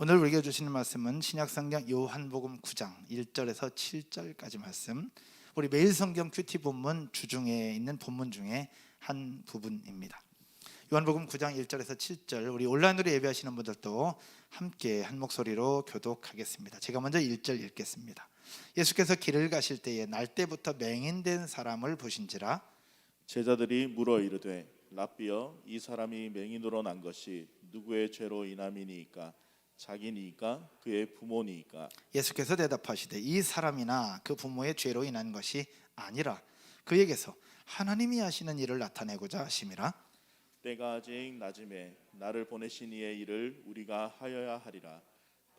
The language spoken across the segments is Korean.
오늘 우리에게 주시는 말씀은 신약성경 요한복음 9장 1절에서 7절까지 말씀. 우리 매일 성경 큐티 본문 주중에 있는 본문 중에 한 부분입니다. 요한복음 9장 1절에서 7절, 우리 온라인으로 예배하시는 분들도 함께 한 목소리로 교독하겠습니다. 제가 먼저 1절 읽겠습니다. 예수께서 길을 가실 때에 날때부터 맹인된 사람을 보신지라. 제자들이 물어 이르되 랍비여, 이 사람이 맹인으로 난 것이 누구의 죄로 인함이니이까? 자기니이까 그의 부모니이까? 예수께서 대답하시되 이 사람이나 그 부모의 죄로 인한 것이 아니라 그에게서 하나님이 하시는 일을 나타내고자 하심이라. 때가 아직 낮음에 나를 보내신 이의 일을 우리가 하여야 하리라.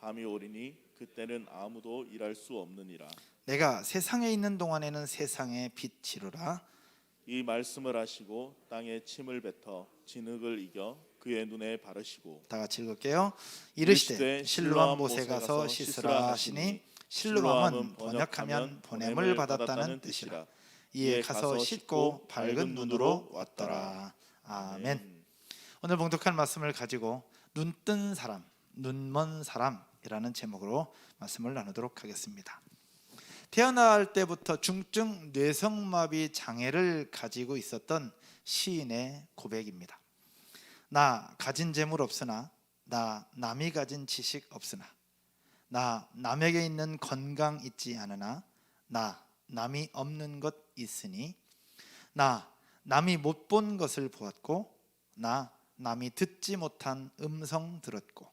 밤이 오리니 그때는 아무도 일할 수 없느니라. 내가 세상에 있는 동안에는 세상의 빛이로라. 이 말씀을 하시고 땅에 침을 뱉어 진흙을 이겨 그의 눈에 바르시고, 다 같이 읽을게요. 이르시되 실로암 못에 가서 씻으라 하시니, 실로암은 번역하면 보냄을 받았다는 뜻이라. 이에 가서 씻고 밝은 눈으로 왔더라. 아멘. 오늘 봉독할 말씀을 가지고 눈뜬 사람, 눈먼 사람이라는 제목으로 말씀을 나누도록 하겠습니다. 태어날 때부터 중증 뇌성마비 장애를 가지고 있었던 시인의 고백입니다. 나 가진 재물 없으나, 나 남이 가진 지식 없으나, 나 남에게 있는 건강 있지 않으나, 나 남이 없는 것 있으니, 나 남이 못 본 것을 보았고, 나 남이 듣지 못한 음성 들었고,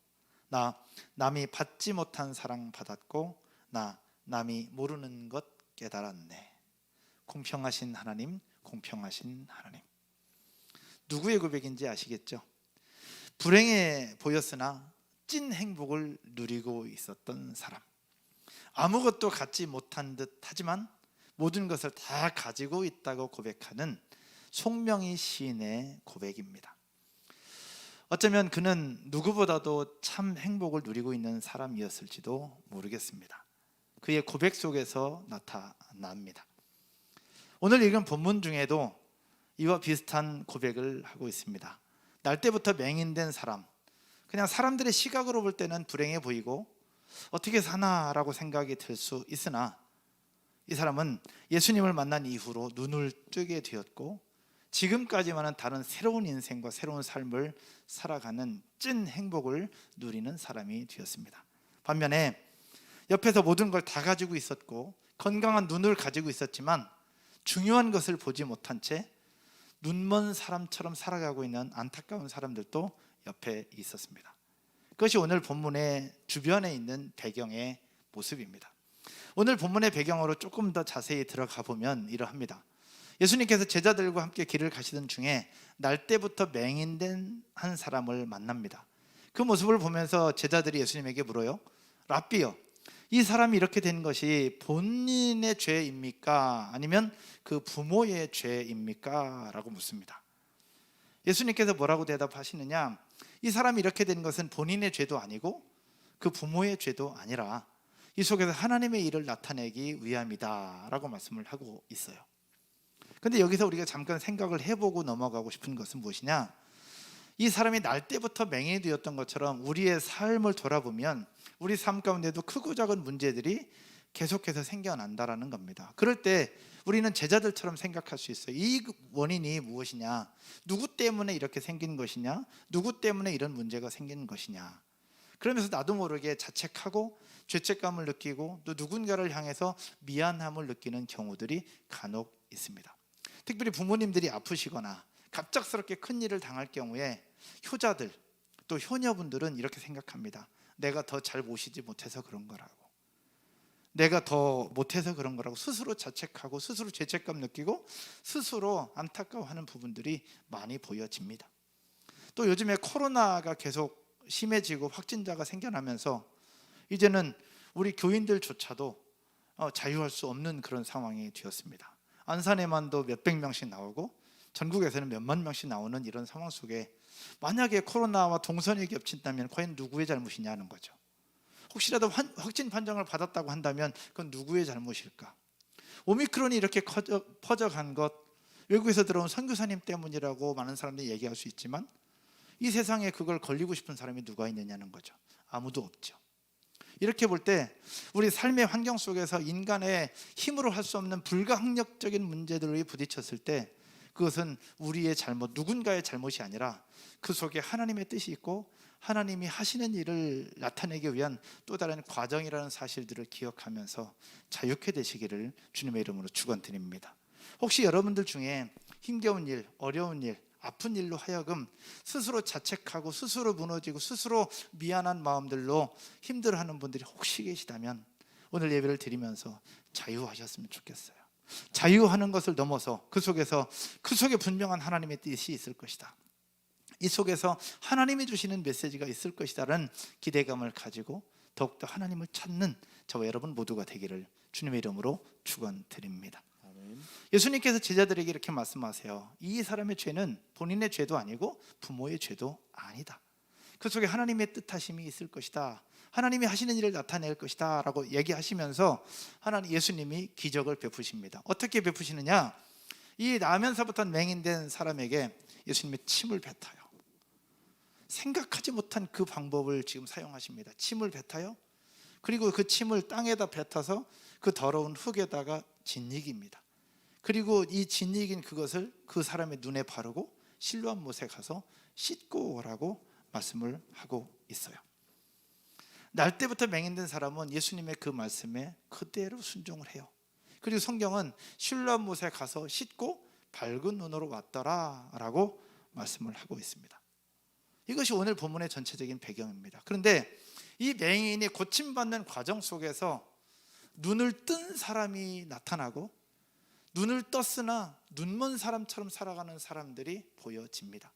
나 남이 받지 못한 사랑 받았고, 나 남이 모르는 것 깨달았네. 공평하신 하나님, 공평하신 하나님. 누구의 고백인지 아시겠죠? 불행해 보였으나 찐 행복을 누리고 있었던 사람, 아무것도 갖지 못한 듯 하지만 모든 것을 다 가지고 있다고 고백하는 송명희 시인의 고백입니다. 어쩌면 그는 누구보다도 참 행복을 누리고 있는 사람이었을지도 모르겠습니다. 그의 고백 속에서 나타납니다. 오늘 읽은 본문 중에도 이와 비슷한 고백을 하고 있습니다. 날 때부터 맹인된 사람, 그냥 사람들의 시각으로 볼 때는 불행해 보이고 어떻게 사나라고 생각이 들 수 있으나, 이 사람은 예수님을 만난 이후로 눈을 뜨게 되었고 지금까지와는 다른 새로운 인생과 새로운 삶을 살아가는 찐 행복을 누리는 사람이 되었습니다. 반면에 옆에서 모든 걸 다 가지고 있었고 건강한 눈을 가지고 있었지만 중요한 것을 보지 못한 채 눈먼 사람처럼 살아가고 있는 안타까운 사람들도 옆에 있었습니다. 그것이 오늘 본문의 주변에 있는 배경의 모습입니다. 오늘 본문의 배경으로 조금 더 자세히 들어가 보면 이러합니다. 예수님께서 제자들과 함께 길을 가시던 중에 날 때부터 맹인된 한 사람을 만납니다. 그 모습을 보면서 제자들이 예수님에게 물어요. 랍비요, 이 사람이 이렇게 된 것이 본인의 죄입니까? 아니면 그 부모의 죄입니까? 라고 묻습니다. 예수님께서 뭐라고 대답하시느냐? 이 사람이 이렇게 된 것은 본인의 죄도 아니고 그 부모의 죄도 아니라 이 속에서 하나님의 일을 나타내기 위함이다 라고 말씀을 하고 있어요. 그런데 여기서 우리가 잠깐 생각을 해보고 넘어가고 싶은 것은 무엇이냐? 이 사람이 날 때부터 맹인이 되었던 것처럼 우리의 삶을 돌아보면 우리 삶 가운데도 크고 작은 문제들이 계속해서 생겨난다라는 겁니다. 그럴 때 우리는 제자들처럼 생각할 수 있어요. 이 원인이 무엇이냐? 누구 때문에 이렇게 생긴 것이냐? 누구 때문에 이런 문제가 생긴 것이냐? 그러면서 나도 모르게 자책하고 죄책감을 느끼고 또 누군가를 향해서 미안함을 느끼는 경우들이 간혹 있습니다. 특별히 부모님들이 아프시거나 갑작스럽게 큰 일을 당할 경우에 효자들 또 효녀분들은 이렇게 생각합니다. 내가 더 잘 모시지 못해서 그런 거라고, 내가 더 못해서 그런 거라고 스스로 자책하고 스스로 죄책감 느끼고 스스로 안타까워하는 부분들이 많이 보여집니다. 또 요즘에 코로나가 계속 심해지고 확진자가 생겨나면서 이제는 우리 교인들조차도 자유할 수 없는 그런 상황이 되었습니다. 안산에만도 몇백 명씩 나오고 전국에서는 몇만 명씩 나오는 이런 상황 속에 만약에 코로나와 동선이 겹친다면 과연 누구의 잘못이냐는 거죠. 혹시라도 확진 판정을 받았다고 한다면 그건 누구의 잘못일까? 오미크론이 이렇게 퍼져간 것, 외국에서 들어온 선교사님 때문이라고 많은 사람들이 얘기할 수 있지만 이 세상에 그걸 걸리고 싶은 사람이 누가 있느냐는 거죠. 아무도 없죠. 이렇게 볼 때 우리 삶의 환경 속에서 인간의 힘으로 할 수 없는 불가항력적인 문제들이 부딪혔을 때 그것은 우리의 잘못, 누군가의 잘못이 아니라 그 속에 하나님의 뜻이 있고 하나님이 하시는 일을 나타내기 위한 또 다른 과정이라는 사실들을 기억하면서 자유케 되시기를 주님의 이름으로 축원드립니다. 혹시 여러분들 중에 힘겨운 일, 어려운 일, 아픈 일로 하여금 스스로 자책하고 스스로 무너지고 스스로 미안한 마음들로 힘들어하는 분들이 혹시 계시다면 오늘 예배를 드리면서 자유하셨으면 좋겠어요. 자유하는 것을 넘어서 그 속에 분명한 하나님의 뜻이 있을 것이다. 이 속에서 하나님이 주시는 메시지가 있을 것이다라는 기대감을 가지고 더욱더 하나님을 찾는 저와 여러분 모두가 되기를 주님의 이름으로 축원드립니다. 아멘. 예수님께서 제자들에게 이렇게 말씀하세요. 이 사람의 죄는 본인의 죄도 아니고 부모의 죄도 아니다. 그 속에 하나님의 뜻하심이 있을 것이다. 하나님이 하시는 일을 나타낼 것이다 라고 얘기하시면서 예수님이 기적을 베푸십니다. 어떻게 베푸시느냐? 이 나면서부터 맹인된 사람에게 예수님이 침을 뱉어요. 생각하지 못한 그 방법을 지금 사용하십니다. 침을 뱉어요. 그리고 그 침을 땅에다 뱉어서 그 더러운 흙에다가 짓이깁니다. 그리고 이 짓이긴 그것을 그 사람의 눈에 바르고 실로암 못에 가서 씻고 오라고 말씀을 하고 있어요. 날 때부터 맹인된 사람은 예수님의 그 말씀에 그대로 순종을 해요. 그리고 성경은 실로암 못에 가서 씻고 밝은 눈으로 왔더라 라고 말씀을 하고 있습니다. 이것이 오늘 본문의 전체적인 배경입니다. 그런데 이 맹인이 고침받는 과정 속에서 눈을 뜬 사람이 나타나고 눈을 떴으나 눈먼 사람처럼 살아가는 사람들이 보여집니다.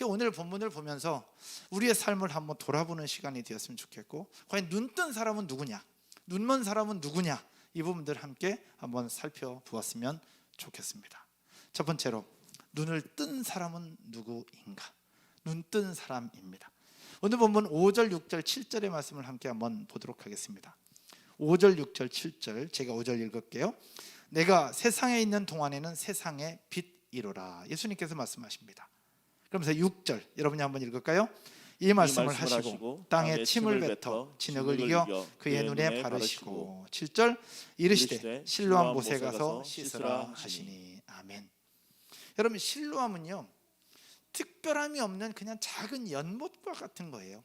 오늘 본문을 보면서 우리의 삶을 한번 돌아보는 시간이 되었으면 좋겠고, 과연 눈 뜬 사람은 누구냐, 눈먼 사람은 누구냐, 이 부분들 함께 한번 살펴보았으면 좋겠습니다. 첫 번째로 눈을 뜬 사람은 누구인가? 눈 뜬 사람입니다. 오늘 본문 5절, 6절, 7절의 말씀을 함께 한번 보도록 하겠습니다. 5절, 6절, 7절 제가 5절 읽을게요. 내가 세상에 있는 동안에는 세상의 빛이로라. 예수님께서 말씀하십니다. 그러면서 6절 여러분이 한번 읽을까요? 이 말씀을 하시고 땅에 침을 뱉어 진흙을 이겨 그의 눈에 바르시고 7절 이르시되 실로암 못에 가서 씻으라 하시니. 아멘. 여러분, 실로암은요 특별함이 없는 그냥 작은 연못과 같은 거예요.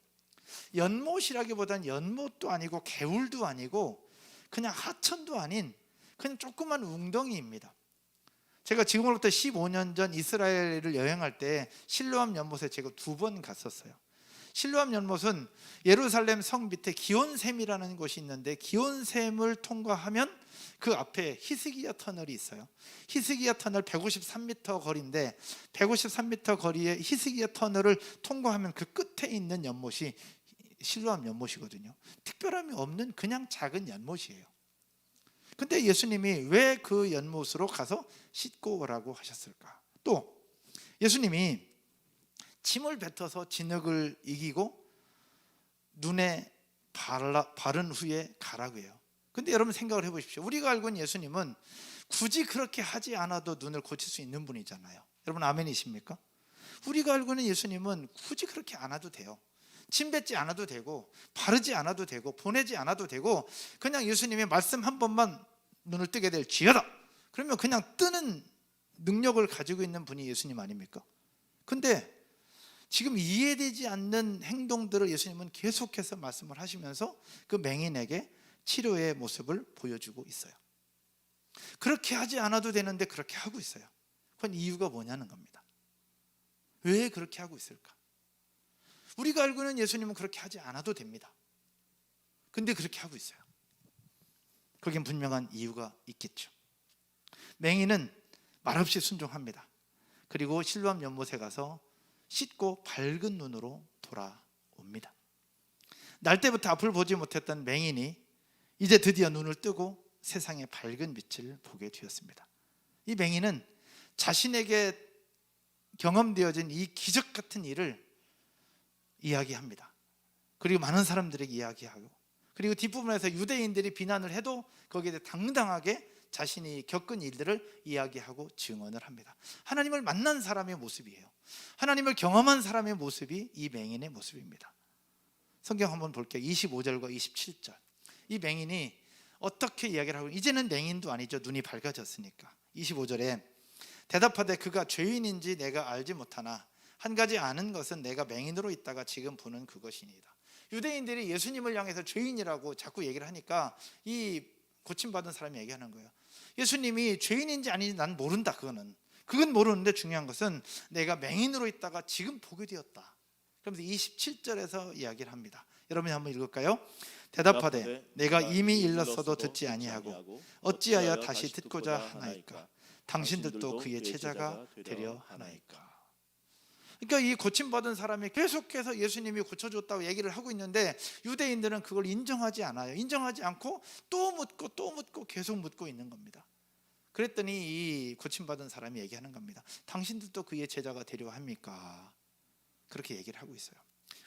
연못이라기보다는 연못도 아니고 개울도 아니고 그냥 하천도 아닌 그냥 조그만 웅덩이입니다. 제가 지금으로부터 15년 전 이스라엘을 여행할 때 실로암 연못에 제가 2번 갔었어요. 실로암 연못은 예루살렘 성 밑에 기온샘이라는 곳이 있는데 기온샘을 통과하면 그 앞에 히스기야 터널이 있어요. 히스기야 터널 153m 거리인데 153m 거리에 히스기야 터널을 통과하면 그 끝에 있는 연못이 실로암 연못이거든요. 특별함이 없는 그냥 작은 연못이에요. 근데 예수님이 왜 그 연못으로 가서 씻고 오라고 하셨을까? 또 예수님이 침을 뱉어서 진흙을 이기고 눈에 바른 후에 가라고 해요. 근데 여러분 생각을 해보십시오. 우리가 알고 있는 예수님은 굳이 그렇게 하지 않아도 눈을 고칠 수 있는 분이잖아요. 여러분 아멘이십니까? 우리가 알고 있는 예수님은 굳이 그렇게 안 해도 돼요. 침 뱉지 않아도 되고 바르지 않아도 되고 보내지 않아도 되고 그냥 예수님의 말씀 한 번만 눈을 뜨게 될지어다, 그러면 그냥 뜨는 능력을 가지고 있는 분이 예수님 아닙니까? 근데 지금 이해되지 않는 행동들을 예수님은 계속해서 말씀을 하시면서 그 맹인에게 치료의 모습을 보여주고 있어요. 그렇게 하지 않아도 되는데 그렇게 하고 있어요. 그건 이유가 뭐냐는 겁니다. 왜 그렇게 하고 있을까? 우리가 알고 있는 예수님은 그렇게 하지 않아도 됩니다. 근데 그렇게 하고 있어요. 거긴 분명한 이유가 있겠죠. 맹인은 말없이 순종합니다. 그리고 실로암 연못에 가서 씻고 밝은 눈으로 돌아옵니다. 날 때부터 앞을 보지 못했던 맹인이 이제 드디어 눈을 뜨고 세상의 밝은 빛을 보게 되었습니다. 이 맹인은 자신에게 경험되어진 이 기적 같은 일을 이야기합니다. 그리고 많은 사람들에게 이야기하고, 그리고 뒷부분에서 유대인들이 비난을 해도 거기에 당당하게 자신이 겪은 일들을 이야기하고 증언을 합니다. 하나님을 만난 사람의 모습이에요. 하나님을 경험한 사람의 모습이 이 맹인의 모습입니다. 성경 한번 볼게요. 25절과 27절. 이 맹인이 어떻게 이야기를 하고, 이제는 맹인도 아니죠. 눈이 밝아졌으니까. 25절에 대답하되 그가 죄인인지 내가 알지 못하나 한 가지 아는 것은 내가 맹인으로 있다가 지금 보는 그것이니이다. 유대인들이 예수님을 향해서 죄인이라고 자꾸 얘기를 하니까 이 고침받은 사람이 얘기하는 거예요. 예수님이 죄인인지 아닌지 난 모른다. 그건 모르는데 중요한 것은 내가 맹인으로 있다가 지금 보게 되었다. 그러면서 27절에서 이야기를 합니다. 여러분이 한번 읽을까요? 대답하되 내가 이미 일렀어도 듣지 아니하고 어찌하여 다시 듣고자 하나이까? 당신들도 그의 제자가 되려 하나이까? 그러니까 이 고침받은 사람이 계속해서 예수님이 고쳐줬다고 얘기를 하고 있는데 유대인들은 그걸 인정하지 않아요. 인정하지 않고 또 묻고 또 묻고 계속 묻고 있는 겁니다. 그랬더니 이 고침받은 사람이 얘기하는 겁니다. 당신들도 그의 제자가 되려 합니까? 그렇게 얘기를 하고 있어요.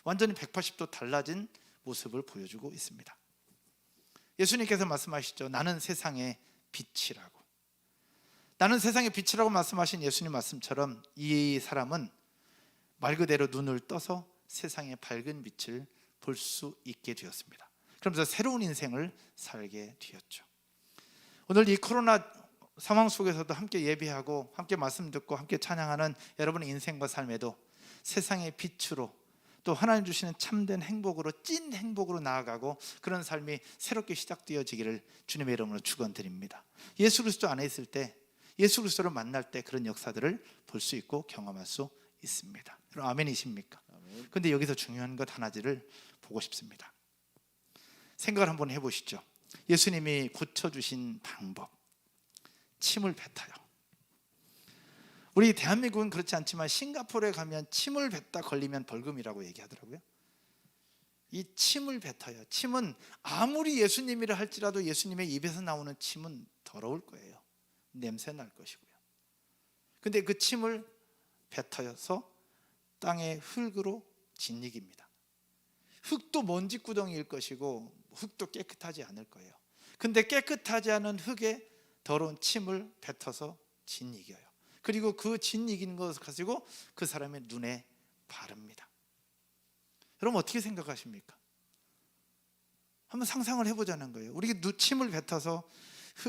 완전히 180도 달라진 모습을 보여주고 있습니다. 예수님께서 말씀하시죠. 나는 세상의 빛이라고. 나는 세상의 빛이라고 말씀하신 예수님 말씀처럼 이 사람은 말 그대로 눈을 떠서 세상의 밝은 빛을 볼 수 있게 되었습니다. 그러면서 새로운 인생을 살게 되었죠. 오늘 이 코로나 상황 속에서도 함께 예배하고 함께 말씀 듣고 함께 찬양하는 여러분의 인생과 삶에도 세상의 빛으로 또 하나님 주시는 참된 행복으로, 찐 행복으로 나아가고 그런 삶이 새롭게 시작되어지기를 주님의 이름으로 축원드립니다. 예수 그리스도 안에 있을 때, 예수 그리스도를 만날 때 그런 역사들을 볼 수 있고 경험할 수 있습니다. 여러분 아멘이십니까? 그런데 여기서 중요한 것 하나를 보고 싶습니다. 생각을 한번 해보시죠. 예수님이 고쳐주신 방법, 침을 뱉어요. 우리 대한민국은 그렇지 않지만 싱가포르에 가면 침을 뱉다 걸리면 벌금이라고 얘기하더라고요. 이 침을 뱉어요. 침은 아무리 예수님이라 할지라도 예수님의 입에서 나오는 침은 더러울 거예요. 냄새 날 것이고요. 근데 그 침을 뱉어서 땅의 흙으로 짓이깁니다. 흙도 먼지구덩이일 것이고 흙도 깨끗하지 않을 거예요. 근데 깨끗하지 않은 흙에 더러운 침을 뱉어서 짓이겨요. 그리고 그 짓이긴 것을 가지고 그 사람의 눈에 바릅니다. 여러분 어떻게 생각하십니까? 한번 상상을 해보자는 거예요. 우리가 침을 뱉어서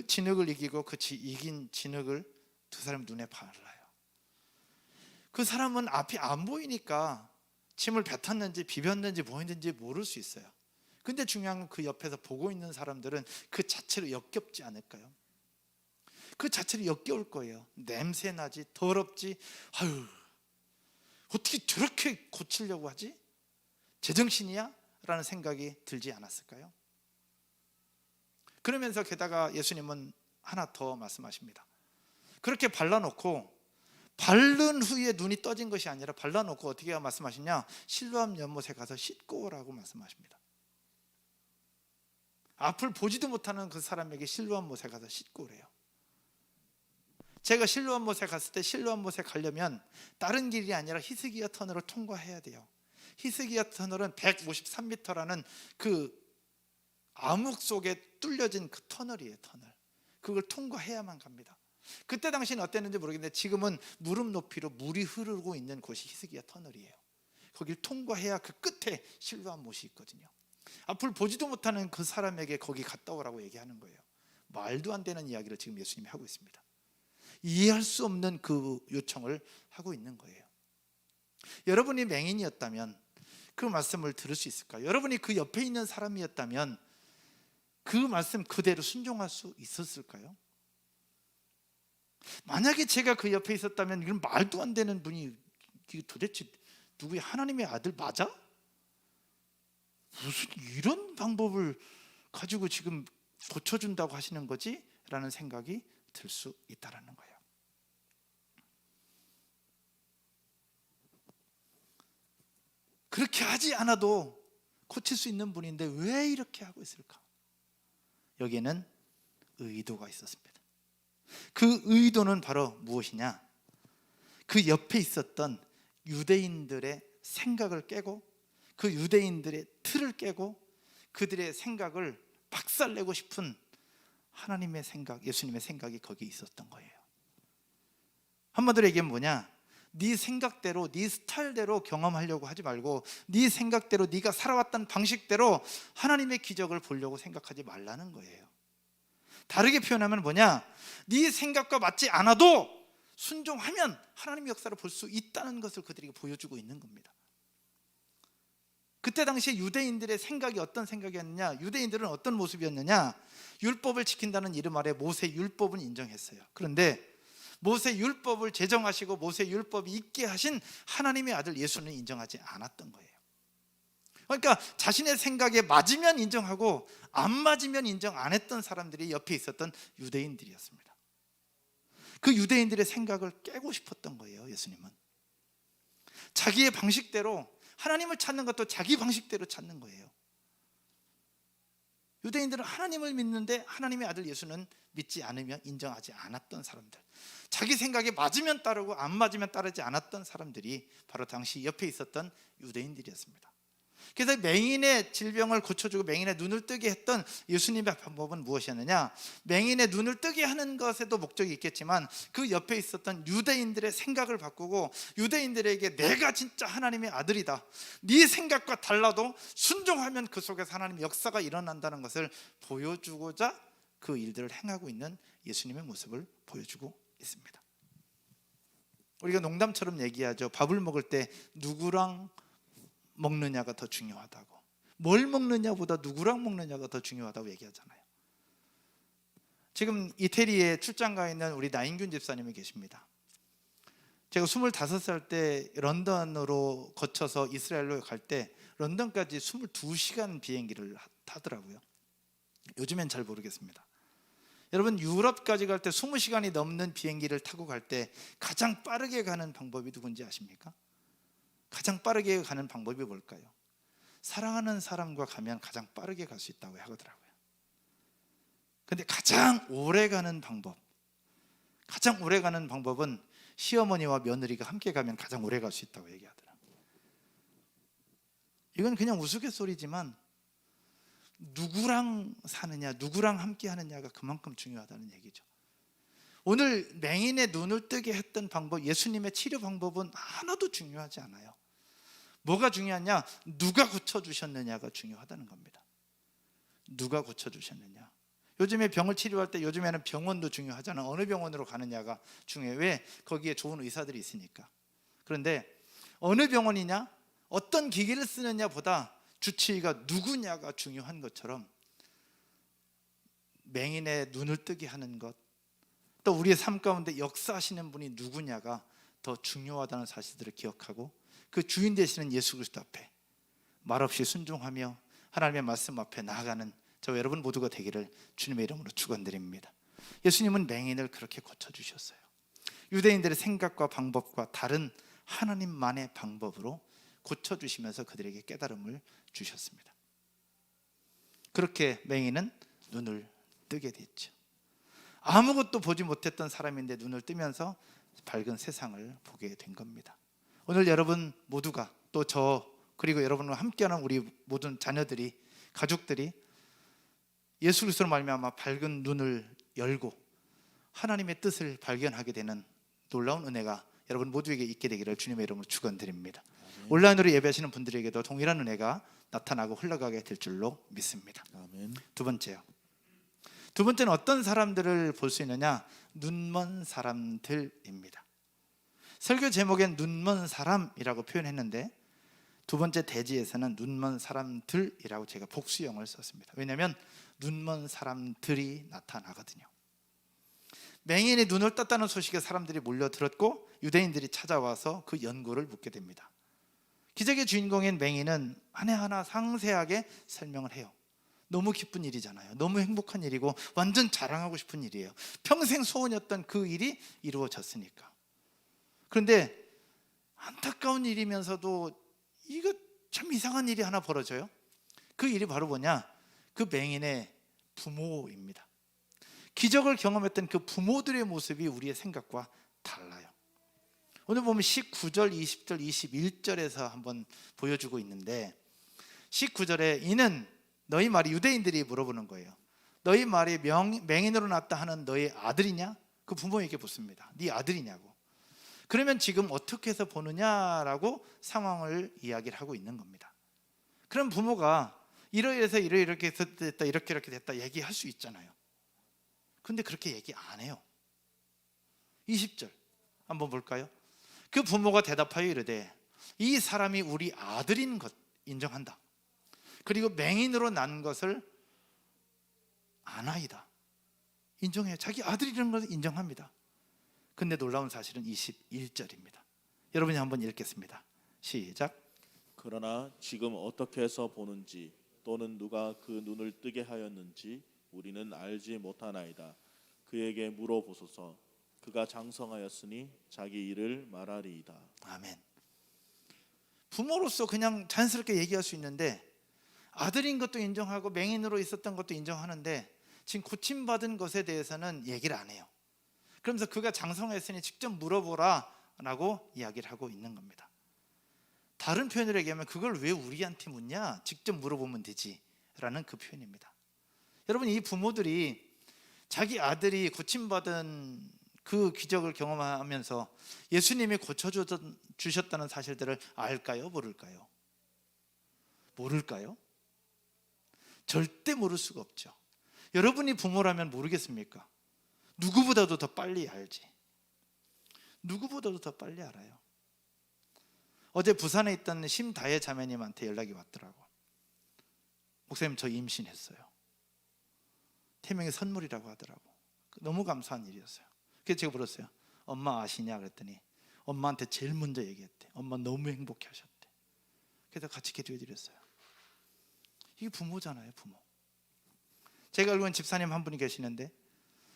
진흙을 이기고 그 이긴 진흙을 두 사람 눈에 발라요. 그 사람은 앞이 안 보이니까 침을 뱉었는지 비볐는지 뭐 했는지 모를 수 있어요. 근데 중요한 건 그 옆에서 보고 있는 사람들은 그 자체로 역겹지 않을까요? 그 자체로 역겨울 거예요. 냄새 나지, 더럽지, 아유 어떻게 저렇게 고치려고 하지? 제정신이야? 라는 생각이 들지 않았을까요? 그러면서 게다가 예수님은 하나 더 말씀하십니다. 그렇게 발라놓고 바른 후에 눈이 떠진 것이 아니라 발라놓고 어떻게 말씀하시냐? 실로암 연못에 가서 씻고 오라고 말씀하십니다. 앞을 보지도 못하는 그 사람에게 실로암 못에 가서 씻고 오래요. 제가 실로암 못에 갔을 때 실로암 못에 가려면 다른 길이 아니라 히스기야 터널을 통과해야 돼요. 히스기야 터널은 153m라는 그 암흑 속에 뚫려진 그 터널이에요. 터널. 그걸 통과해야만 갑니다. 그때 당시는 어땠는지 모르겠는데 지금은 무릎 높이로 물이 흐르고 있는 곳이 히스기야 터널이에요. 거길 통과해야 그 끝에 실로암 못이 있거든요. 앞을 보지도 못하는 그 사람에게 거기 갔다 오라고 얘기하는 거예요. 말도 안 되는 이야기를 지금 예수님이 하고 있습니다. 이해할 수 없는 그 요청을 하고 있는 거예요. 여러분이 맹인이었다면 그 말씀을 들을 수 있을까요? 여러분이 그 옆에 있는 사람이었다면 그 말씀 그대로 순종할 수 있었을까요? 만약에 제가 그 옆에 있었다면 이런 말도 안 되는 분이 도대체 누구의 하나님의 아들 맞아? 무슨 이런 방법을 가지고 지금 고쳐준다고 하시는 거지? 라는 생각이 들 수 있다는 거예요. 그렇게 하지 않아도 고칠 수 있는 분인데 왜 이렇게 하고 있을까? 여기에는 의도가 있었습니다. 그 의도는 바로 무엇이냐? 그 옆에 있었던 유대인들의 생각을 깨고 그 유대인들의 틀을 깨고 그들의 생각을 박살내고 싶은 하나님의 생각, 예수님의 생각이 거기에 있었던 거예요. 한마디로 얘기하면 뭐냐? 네 생각대로, 네 스타일대로 경험하려고 하지 말고 네 생각대로, 네가 살아왔던 방식대로 하나님의 기적을 보려고 생각하지 말라는 거예요. 다르게 표현하면 뭐냐? 네 생각과 맞지 않아도 순종하면 하나님의 역사를 볼 수 있다는 것을 그들에게 보여주고 있는 겁니다. 그때 당시에 유대인들의 생각이 어떤 생각이었느냐? 유대인들은 어떤 모습이었느냐? 율법을 지킨다는 이름 아래 모세 율법은 인정했어요. 그런데 모세 율법을 제정하시고 모세 율법이 있게 하신 하나님의 아들 예수는 인정하지 않았던 거예요. 그러니까 자신의 생각에 맞으면 인정하고 안 맞으면 인정 안 했던 사람들이 옆에 있었던 유대인들이었습니다. 그 유대인들의 생각을 깨고 싶었던 거예요. 예수님은 자기의 방식대로 하나님을 찾는 것도 자기 방식대로 찾는 거예요. 유대인들은 하나님을 믿는데 하나님의 아들 예수는 믿지 않으며 인정하지 않았던 사람들, 자기 생각에 맞으면 따르고 안 맞으면 따르지 않았던 사람들이 바로 당시 옆에 있었던 유대인들이었습니다. 그래서 맹인의 질병을 고쳐주고 맹인의 눈을 뜨게 했던 예수님의 방법은 무엇이었느냐? 맹인의 눈을 뜨게 하는 것에도 목적이 있겠지만 그 옆에 있었던 유대인들의 생각을 바꾸고 유대인들에게 내가 진짜 하나님의 아들이다, 네 생각과 달라도 순종하면 그 속에서 하나님의 역사가 일어난다는 것을 보여주고자 그 일들을 행하고 있는 예수님의 모습을 보여주고 있습니다. 우리가 농담처럼 얘기하죠. 밥을 먹을 때 누구랑 먹느냐가 더 중요하다고, 뭘 먹느냐보다 누구랑 먹느냐가 더 중요하다고 얘기하잖아요. 지금 이태리에 출장 가 있는 우리 나인균 집사님이 계십니다. 제가 25살 때 런던으로 거쳐서 이스라엘로 갈 때 런던까지 22시간 비행기를 타더라고요. 요즘엔 잘 모르겠습니다. 여러분, 유럽까지 갈 때 20시간이 넘는 비행기를 타고 갈 때 가장 빠르게 가는 방법이 누군지 아십니까? 가장 빠르게 가는 방법이 뭘까요? 사랑하는 사람과 가면 가장 빠르게 갈 수 있다고 하더라고요. 근데 가장 오래 가는 방법은 시어머니와 며느리가 함께 가면 가장 오래 갈 수 있다고 얘기하더라고요. 이건 그냥 우스갯소리지만 누구랑 사느냐, 누구랑 함께 하느냐가 그만큼 중요하다는 얘기죠. 오늘 맹인의 눈을 뜨게 했던 방법, 예수님의 치료 방법은 하나도 중요하지 않아요. 뭐가 중요하냐? 누가 고쳐주셨느냐가 중요하다는 겁니다. 누가 고쳐주셨느냐. 요즘에 병을 치료할 때 요즘에는 병원도 중요하잖아. 어느 병원으로 가느냐가 중요해. 왜? 거기에 좋은 의사들이 있으니까. 그런데 어느 병원이냐, 어떤 기계를 쓰느냐보다 주치의가 누구냐가 중요한 것처럼 맹인의 눈을 뜨게 하는 것, 또 우리의 삶 가운데 역사하시는 분이 누구냐가 더 중요하다는 사실들을 기억하고 그 주인 되시는 예수 그리스도 앞에 말없이 순종하며 하나님의 말씀 앞에 나아가는 저와 여러분 모두가 되기를 주님의 이름으로 축원드립니다. 예수님은 맹인을 그렇게 고쳐주셨어요. 유대인들의 생각과 방법과 다른 하나님만의 방법으로 고쳐주시면서 그들에게 깨달음을 주셨습니다. 그렇게 맹인은 눈을 뜨게 됐죠. 아무것도 보지 못했던 사람인데 눈을 뜨면서 밝은 세상을 보게 된 겁니다. 오늘 여러분 모두가, 또 저, 그리고 여러분과 함께하는 우리 모든 자녀들이, 가족들이 예수 그리스도로 말미암아 밝은 눈을 열고 하나님의 뜻을 발견하게 되는 놀라운 은혜가 여러분 모두에게 있게 되기를 주님의 이름으로 축원드립니다. 온라인으로 예배하시는 분들에게도 동일한 은혜가 나타나고 흘러가게 될 줄로 믿습니다. 아멘. 두 번째는 어떤 사람들을 볼 수 있느냐? 눈먼 사람들입니다. 설교 제목엔 눈먼 사람이라고 표현했는데 두 번째 대지에서는 눈먼 사람들이라고 제가 복수형을 썼습니다. 왜냐하면 눈먼 사람들이 나타나거든요. 맹인이 눈을 떴다는 소식에 사람들이 몰려들었고 유대인들이 찾아와서 그 연고를 묻게 됩니다. 기적의 주인공인 맹인은 하나하나 상세하게 설명을 해요. 너무 기쁜 일이잖아요. 너무 행복한 일이고 완전 자랑하고 싶은 일이에요. 평생 소원이었던 그 일이 이루어졌으니까. 그런데 안타까운 일이면서도 이거 참 이상한 일이 하나 벌어져요. 그 일이 바로 뭐냐? 그 맹인의 부모입니다. 기적을 경험했던 그 부모들의 모습이 우리의 생각과 달라요. 오늘 보면 19절, 20절, 21절에서 한번 보여주고 있는데 19절에 이는 너희 말이, 유대인들이 물어보는 거예요. 너희 말이 맹인으로 났다 하는 너희 아들이냐? 그 부모에게 묻습니다. 네 아들이냐고. 그러면 지금 어떻게 해서 보느냐라고 상황을 이야기를 하고 있는 겁니다. 그럼 부모가 이러해서 이렇게 됐다 이렇게 됐다 얘기할 수 있잖아요. 근데 그렇게 얘기 안 해요. 20절 한번 볼까요? 그 부모가 대답하여 이르되 이 사람이 우리 아들인 것 인정한다. 그리고 맹인으로 난 것을 아나이다. 인정해요. 자기 아들이라는 것을 인정합니다. 근데 놀라운 사실은 21절입니다. 여러분이 한번 읽겠습니다. 시작. 그러나 지금 어떻게 해서 보는지 또는 누가 그 눈을 뜨게 하였는지 우리는 알지 못하나이다. 그에게 물어보소서. 그가 장성하였으니 자기 일을 말하리이다. 아멘. 부모로서 그냥 자연스럽게 얘기할 수 있는데 아들인 것도 인정하고 맹인으로 있었던 것도 인정하는데 지금 고침받은 것에 대해서는 얘기를 안 해요. 그러면서 그가 장성했으니 직접 물어보라 라고 이야기를 하고 있는 겁니다. 다른 표현으로 얘기하면 그걸 왜 우리한테 묻냐? 직접 물어보면 되지 라는 그 표현입니다. 여러분, 이 부모들이 자기 아들이 고침받은 그 기적을 경험하면서 예수님이 고쳐주셨다는 사실들을 알까요? 모를까요? 모를까요? 절대 모를 수가 없죠. 여러분이 부모라면 모르겠습니까? 누구보다도 더 빨리 알지. 누구보다도 더 빨리 알아요. 어제 부산에 있던 심다혜 자매님한테 연락이 왔더라고. 목사님, 저 임신했어요. 태명의 선물이라고 하더라고. 너무 감사한 일이었어요. 그래서 제가 물었어요. 엄마 아시냐? 그랬더니 엄마한테 제일 먼저 얘기했대. 엄마 너무 행복해 하셨대. 그래서 같이 기도해 드렸어요. 이게 부모잖아요, 부모. 제가 알고 있는 집사님 한 분이 계시는데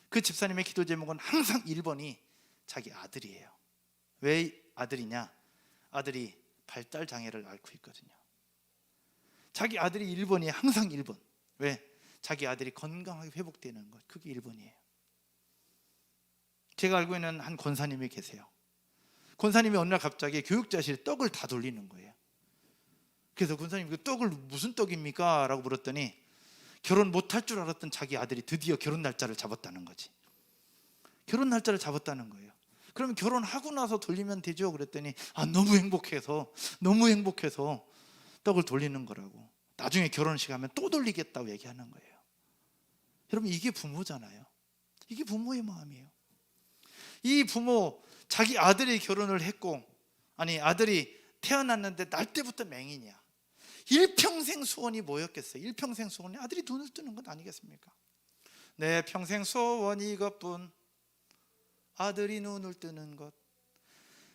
그 집사님의 기도 제목은 항상 1번이 자기 아들이에요. 왜 아들이냐? 아들이 발달 장애를 앓고 있거든요. 자기 아들이 1번이 항상 1번. 왜? 자기 아들이 건강하게 회복되는 것. 그게 1번이에요. 제가 알고 있는 한 권사님이 계세요. 권사님이 어느 날 갑자기 교육자실에 떡을 다 돌리는 거예요. 그래서 권사님, 그 떡을 무슨 떡입니까? 라고 물었더니 결혼 못할 줄 알았던 자기 아들이 드디어 결혼 날짜를 잡았다는 거지. 결혼 날짜를 잡았다는 거예요. 그러면 결혼하고 나서 돌리면 되죠? 그랬더니 너무 행복해서 떡을 돌리는 거라고. 나중에 결혼식 하면 또 돌리겠다고 얘기하는 거예요. 여러분, 이게 부모잖아요. 이게 부모의 마음이에요. 이 부모, 자기 아들이 결혼을 했고 아들이 태어났는데 날 때부터 맹인이야. 일평생 소원이 뭐였겠어요? 일평생 소원이 아들이 눈을 뜨는 것 아니겠습니까? 내 평생 소원이 이것뿐. 아들이 눈을 뜨는 것.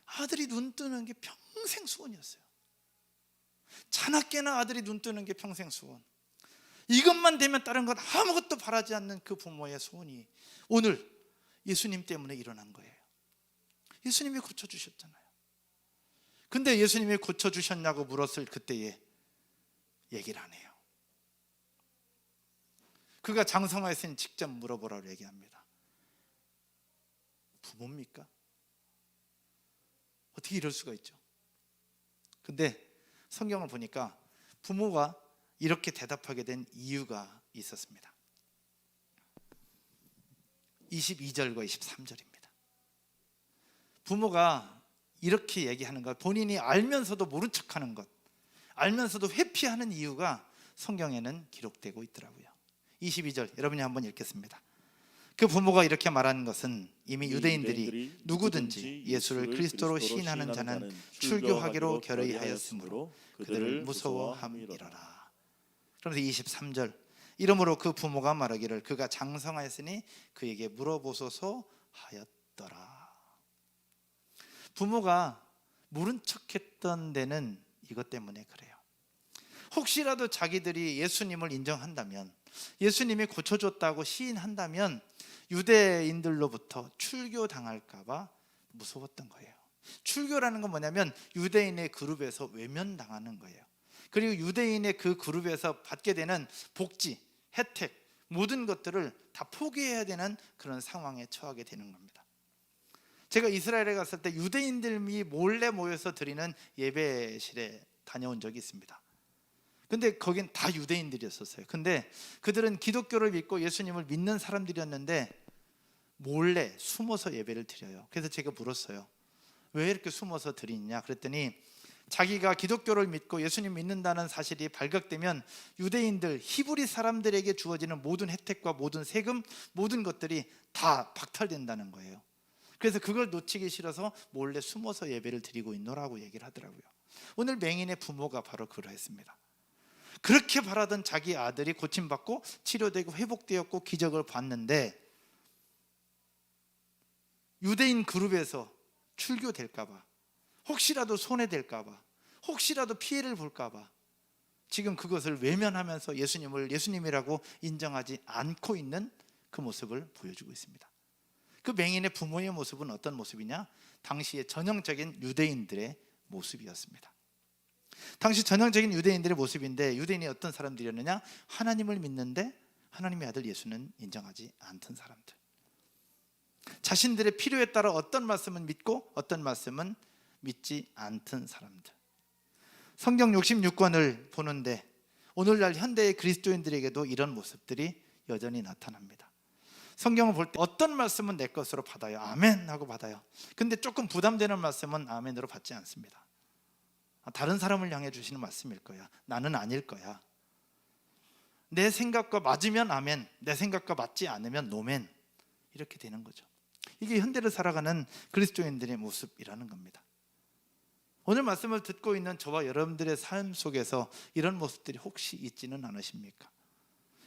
아들이 눈 뜨는 게 평생 소원이었어요. 자나깨나 아들이 눈 뜨는 게 평생 소원. 이것만 되면 다른 것 아무것도 바라지 않는 그 부모의 소원이 오늘 예수님 때문에 일어난 거예요. 예수님이 고쳐주셨잖아요. 근데 예수님이 고쳐주셨냐고 물었을 그때에 얘기를 안 해요. 그가 장성하였으니 직접 물어보라고 얘기합니다. 부모입니까? 어떻게 이럴 수가 있죠? 근데 성경을 보니까 부모가 이렇게 대답하게 된 이유가 있었습니다. 22절과 23절입니다. 부모가 이렇게 얘기하는 것, 본인이 알면서도 모른 척하는 것, 알면서도 회피하는 이유가 성경에는 기록되고 있더라고요. 22절 여러분이 한번 읽겠습니다. 그 부모가 이렇게 말하는 것은 이미 유대인들이 누구든지 예수를 그리스도로 시인하는 자는 출교하기로 결의하였으므로 그들을 무서워함이로라. 그러면서 23절 이러므로 그 부모가 말하기를 그가 장성하였으니 그에게 물어보소서 하였더라. 부모가 모른 척했던 데는 이것 때문에 그래요. 혹시라도 자기들이 예수님을 인정한다면, 예수님이 고쳐줬다고 시인한다면 유대인들로부터 출교당할까 봐 무서웠던 거예요. 출교라는 건 뭐냐면 유대인의 그룹에서 외면당하는 거예요. 그리고 유대인의 그 그룹에서 받게 되는 복지, 혜택, 모든 것들을 다 포기해야 되는 그런 상황에 처하게 되는 겁니다. 제가 이스라엘에 갔을 때 유대인들이 몰래 모여서 드리는 예배실에 다녀온 적이 있습니다. 근데 거긴 다 유대인들이었어요. 근데 그들은 기독교를 믿고 예수님을 믿는 사람들이었는데 몰래 숨어서 예배를 드려요. 그래서 제가 물었어요. 왜 이렇게 숨어서 드리냐 그랬더니 자기가 기독교를 믿고 예수님 믿는다는 사실이 발각되면 유대인들, 히브리 사람들에게 주어지는 모든 혜택과 모든 세금, 모든 것들이 다 박탈된다는 거예요. 그래서 그걸 놓치기 싫어서 몰래 숨어서 예배를 드리고 있노라고 얘기를 하더라고요. 오늘 맹인의 부모가 바로 그러했습니다. 그렇게 바라던 자기 아들이 고침받고 치료되고 회복되었고 기적을 봤는데 유대인 그룹에서 출교될까 봐, 혹시라도 손해될까 봐, 혹시라도 피해를 볼까 봐 지금 그것을 외면하면서 예수님을 예수님이라고 인정하지 않고 있는 그 모습을 보여주고 있습니다. 그 맹인의 부모의 모습은 어떤 모습이냐? 당시의 전형적인 유대인들의 모습이었습니다. 당시 전형적인 유대인들의 모습인데, 유대인이 어떤 사람들이었느냐? 하나님을 믿는데 하나님의 아들 예수는 인정하지 않던 사람들, 자신들의 필요에 따라 어떤 말씀은 믿고 어떤 말씀은 믿지 않던 사람들. 성경 66권을 보는데 오늘날 현대의 그리스도인들에게도 이런 모습들이 여전히 나타납니다. 성경을 볼 때 어떤 말씀은 내 것으로 받아요, 아멘 하고 받아요. 근데 조금 부담되는 말씀은 아멘으로 받지 않습니다. 다른 사람을 향해 주시는 말씀일 거야, 나는 아닐 거야. 내 생각과 맞으면 아멘, 내 생각과 맞지 않으면 노멘, 이렇게 되는 거죠. 이게 현대를 살아가는 그리스도인들의 모습이라는 겁니다. 오늘 말씀을 듣고 있는 저와 여러분들의 삶 속에서 이런 모습들이 혹시 있지는 않으십니까?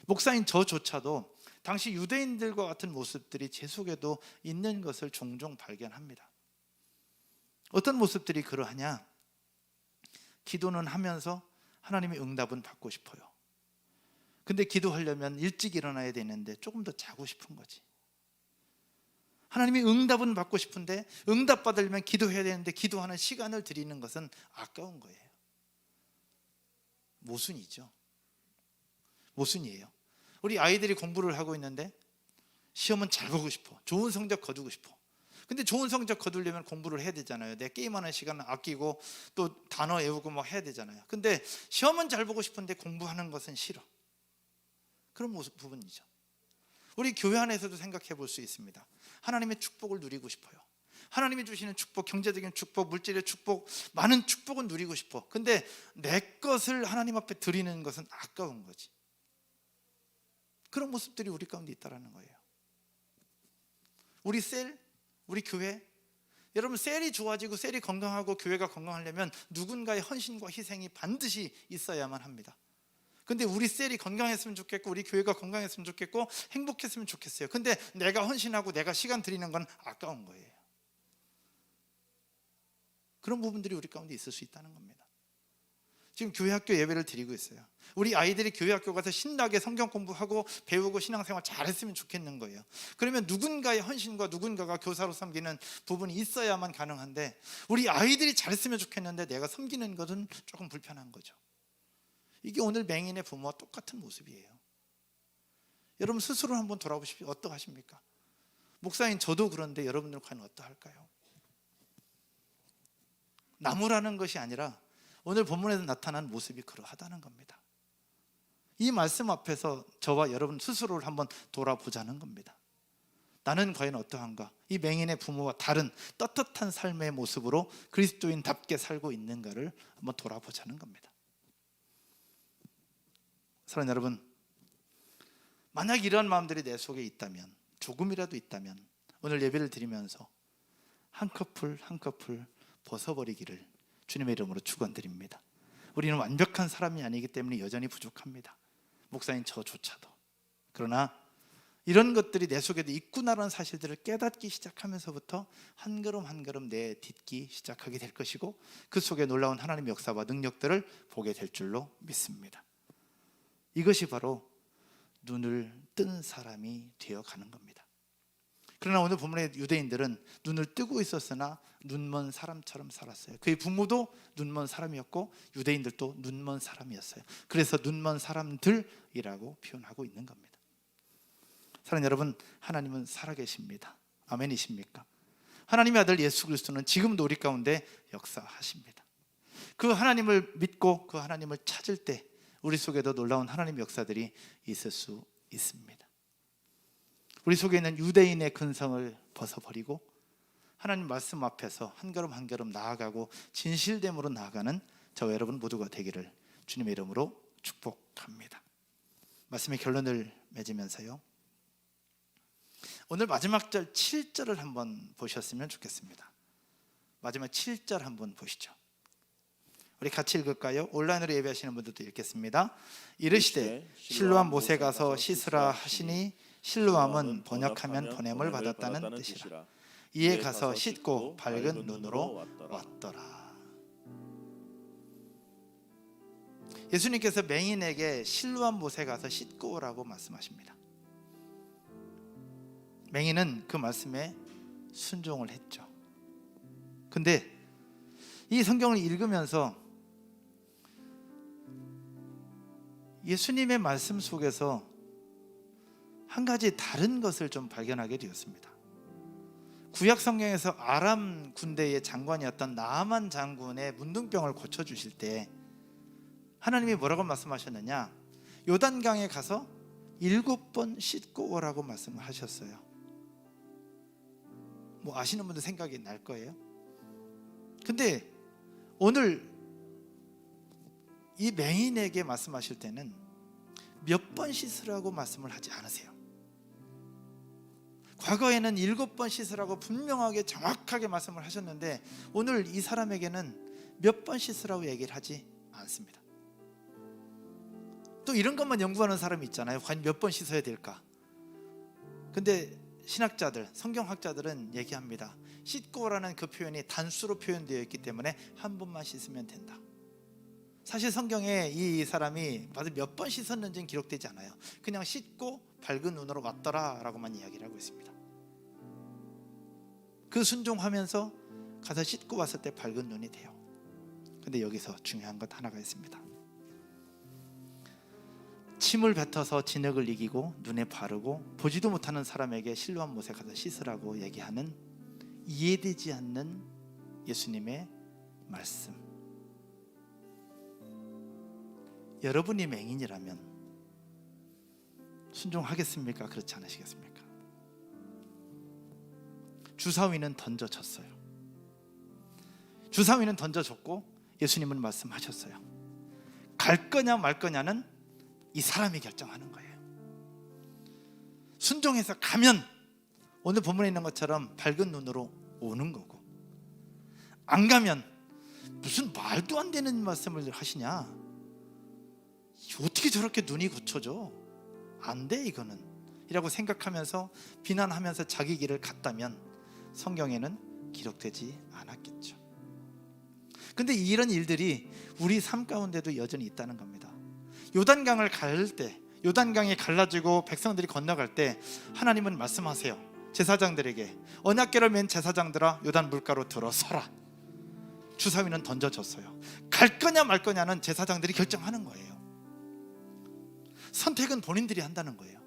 목사인 저조차도 당시 유대인들과 같은 모습들이 제 속에도 있는 것을 종종 발견합니다. 어떤 모습들이 그러하냐? 기도는 하면서 하나님의 응답은 받고 싶어요. 근데 기도하려면 일찍 일어나야 되는데 조금 더 자고 싶은 거지. 하나님의 응답은 받고 싶은데 응답 받으려면 기도해야 되는데 기도하는 시간을 드리는 것은 아까운 거예요. 모순이죠. 모순이에요. 우리 아이들이 공부를 하고 있는데 시험은 잘 보고 싶어, 좋은 성적 거두고 싶어. 근데 좋은 성적 거두려면 공부를 해야 되잖아요. 내 게임하는 시간을 아끼고 또 단어 외우고 뭐 해야 되잖아요. 근데 시험은 잘 보고 싶은데 공부하는 것은 싫어. 그런 부분이죠. 우리 교회 안에서도 생각해 볼 수 있습니다. 하나님의 축복을 누리고 싶어요. 하나님이 주시는 축복, 경제적인 축복, 물질의 축복, 많은 축복은 누리고 싶어. 근데 내 것을 하나님 앞에 드리는 것은 아까운 거지. 그런 모습들이 우리 가운데 있다는 거예요. 우리 셀, 우리 교회, 여러분 셀이 좋아지고 셀이 건강하고 교회가 건강하려면 누군가의 헌신과 희생이 반드시 있어야만 합니다. 근데 우리 셀이 건강했으면 좋겠고 우리 교회가 건강했으면 좋겠고 행복했으면 좋겠어요. 근데 내가 헌신하고 내가 시간 드리는 건 아까운 거예요. 그런 부분들이 우리 가운데 있을 수 있다는 겁니다. 지금 교회 학교 예배를 드리고 있어요. 우리 아이들이 교회 학교 가서 신나게 성경 공부하고 배우고 신앙생활 잘했으면 좋겠는 거예요. 그러면 누군가의 헌신과 누군가가 교사로 섬기는 부분이 있어야만 가능한데 우리 아이들이 잘했으면 좋겠는데 내가 섬기는 것은 조금 불편한 거죠. 이게 오늘 맹인의 부모와 똑같은 모습이에요. 여러분 스스로 한번 돌아보십시오. 어떠하십니까? 목사인 저도 그런데 여러분들은 과연 어떠할까요? 나무라는 것이 아니라 오늘 본문에서 나타난 모습이 그러하다는 겁니다. 이 말씀 앞에서 저와 여러분 스스로를 한번 돌아보자는 겁니다. 나는 과연 어떠한가? 이 맹인의 부모와 다른 떳떳한 삶의 모습으로 그리스도인답게 살고 있는가를 한번 돌아보자는 겁니다. 사랑하는 여러분, 만약 이런 마음들이 내 속에 있다면, 조금이라도 있다면 오늘 예배를 드리면서 한 커플 한 커플 벗어버리기를 주님의 이름으로 축원드립니다. 우리는 완벽한 사람이 아니기 때문에 여전히 부족합니다. 목사인 저조차도. 그러나 이런 것들이 내 속에도 있구나라는 사실들을 깨닫기 시작하면서부터 한 걸음 한 걸음 내딛기 시작하게 될 것이고 그 속에 놀라운 하나님의 역사와 능력들을 보게 될 줄로 믿습니다. 이것이 바로 눈을 뜬 사람이 되어가는 겁니다. 그러나 오늘 본문의 유대인들은 눈을 뜨고 있었으나 눈먼 사람처럼 살았어요. 그의 부모도 눈먼 사람이었고 유대인들도 눈먼 사람이었어요. 그래서 눈먼 사람들이라고 표현하고 있는 겁니다. 사랑하는 여러분, 하나님은 살아계십니다. 아멘이십니까? 하나님의 아들 예수 그리스도는 지금도 우리 가운데 역사하십니다. 그 하나님을 믿고 그 하나님을 찾을 때 우리 속에도 놀라운 하나님의 역사들이 있을 수 있습니다. 우리 속에 있는 유대인의 근성을 벗어버리고 하나님 말씀 앞에서 한 걸음 한 걸음 나아가고 진실됨으로 나아가는 저와 여러분 모두가 되기를 주님의 이름으로 축복합니다. 말씀의 결론을 맺으면서요, 오늘 마지막 절 7절을 한번 보셨으면 좋겠습니다. 마지막 7절 한번 보시죠. 우리 같이 읽을까요? 온라인으로 예배하시는 분들도 읽겠습니다. 이르시되 실로암 못에 가서 씻으라 하시니 실로암은 번역하면 보냄을 받았다는 뜻이라. 이에 가서 씻고 밝은 눈으로 왔더라. 예수님께서 맹인에게 실로암 못에 가서 씻고 오라고 말씀하십니다. 맹인은 그 말씀에 순종을 했죠. 근데 이 성경을 읽으면서 예수님의 말씀 속에서 한 가지 다른 것을 좀 발견하게 되었습니다. 구약 성경에서 아람 군대의 장관이었던 나아만 장군의 문둥병을 고쳐주실 때 하나님이 뭐라고 말씀하셨느냐, 요단강에 가서 7번 씻고 오라고 말씀을 하셨어요. 뭐 아시는 분들 생각이 날 거예요. 근데 오늘 이 맹인에게 말씀하실 때는 몇 번 씻으라고 말씀을 하지 않으세요. 과거에는 7번 씻으라고 분명하게 정확하게 말씀을 하셨는데 오늘 이 사람에게는 몇 번 씻으라고 얘기를 하지 않습니다. 또 이런 것만 연구하는 사람이 있잖아요. 과연 몇 번 씻어야 될까? 근데 신학자들, 성경학자들은 얘기합니다. 씻고 오라는 그 표현이 단수로 표현되어 있기 때문에 한 번만 씻으면 된다. 사실 성경에 이 사람이 몇 번 씻었는지는 기록되지 않아요. 그냥 씻고 밝은 눈으로 왔더라 라고만 이야기를 하고 있습니다. 그 순종하면서 가서 씻고 왔을 때 밝은 눈이 돼요. 근데 여기서 중요한 것 하나가 있습니다. 침을 뱉어서 진흙을 이기고 눈에 바르고 보지도 못하는 사람에게 실로암 못에 가서 씻으라고 얘기하는 이해되지 않는 예수님의 말씀. 여러분이 맹인이라면 순종하겠습니까? 그렇지 않으시겠습니까? 주사위는 던져졌어요. 주사위는 던져졌고 예수님은 말씀하셨어요. 갈 거냐 말 거냐는 이 사람이 결정하는 거예요. 순종해서 가면 오늘 본문에 있는 것처럼 밝은 눈으로 오는 거고, 안 가면 무슨 말도 안 되는 말씀을 하시냐, 어떻게 저렇게 눈이 고쳐져, 안 돼 이거는 이라고 생각하면서 비난하면서 자기 길을 갔다면 성경에는 기록되지 않았겠죠. 근데 이런 일들이 우리 삶 가운데도 여전히 있다는 겁니다. 요단강을 갈 때, 요단강이 갈라지고 백성들이 건너갈 때 하나님은 말씀하세요. 제사장들에게 언약궤를 맨 제사장들아 요단 물가로 들어서라. 주사위는 던져졌어요. 갈 거냐 말 거냐는 제사장들이 결정하는 거예요. 선택은 본인들이 한다는 거예요.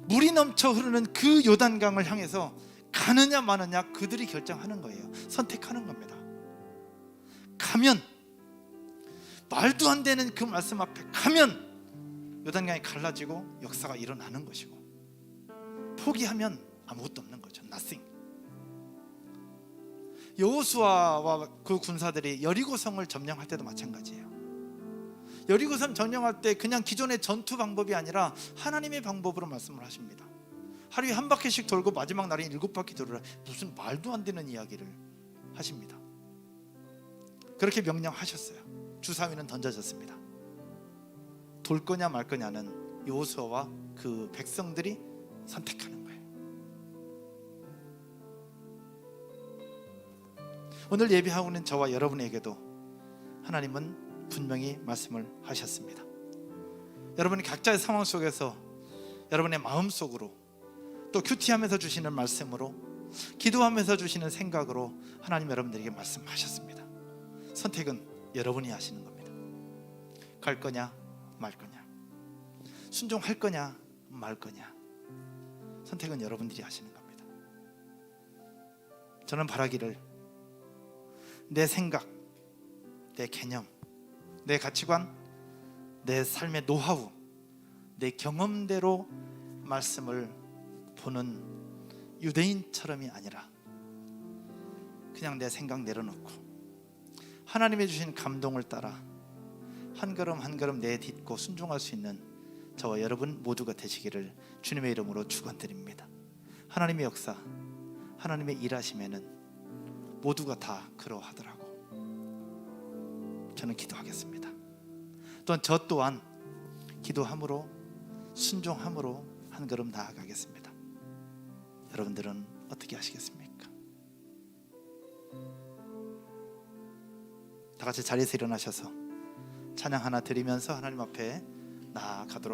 물이 넘쳐 흐르는 그 요단강을 향해서 가느냐 마느냐 그들이 결정하는 거예요. 선택하는 겁니다. 가면, 말도 안 되는 그 말씀 앞에 가면 요단강이 갈라지고 역사가 일어나는 것이고, 포기하면 아무것도 없는 거죠. nothing. 여호수아와 그 군사들이 여리고성을 점령할 때도 마찬가지예요. 여리고성 점령할 때 그냥 기존의 전투 방법이 아니라 하나님의 방법으로 말씀을 하십니다. 하루에 한 바퀴씩 돌고 마지막 날에 7바퀴 돌으라. 무슨 말도 안 되는 이야기를 하십니다. 그렇게 명령하셨어요. 주사위는 던져졌습니다. 돌 거냐 말 거냐는 여호수아와 그 백성들이 선택하는 거예요. 오늘 예배하고 있는 저와 여러분에게도 하나님은 분명히 말씀을 하셨습니다. 여러분이 각자의 상황 속에서 여러분의 마음속으로 또 큐티하면서 주시는 말씀으로, 기도하면서 주시는 생각으로 하나님 여러분들에게 말씀하셨습니다. 선택은 여러분이 하시는 겁니다. 갈 거냐 말 거냐, 순종할 거냐 말 거냐, 선택은 여러분들이 하시는 겁니다. 저는 바라기를 내 생각, 내 개념, 내 가치관, 내 삶의 노하우, 내 경험대로 말씀을 보는 유대인처럼이 아니라 그냥 내 생각 내려놓고 하나님이 주신 감동을 따라 한 걸음 한 걸음 내딛고 순종할 수 있는 저와 여러분 모두가 되시기를 주님의 이름으로 축원드립니다. 하나님의 역사, 하나님의 일하심에는 모두가 다 그러하더라고. 저는 기도하겠습니다. 또한 저 또한 기도함으로 순종함으로 한 걸음 나아가겠습니다. 여러분들은 어떻게 하시겠습니까? 다 같이 자리에서 일어나셔서 찬양 하나 드리면서 하나님 앞에 나아가도록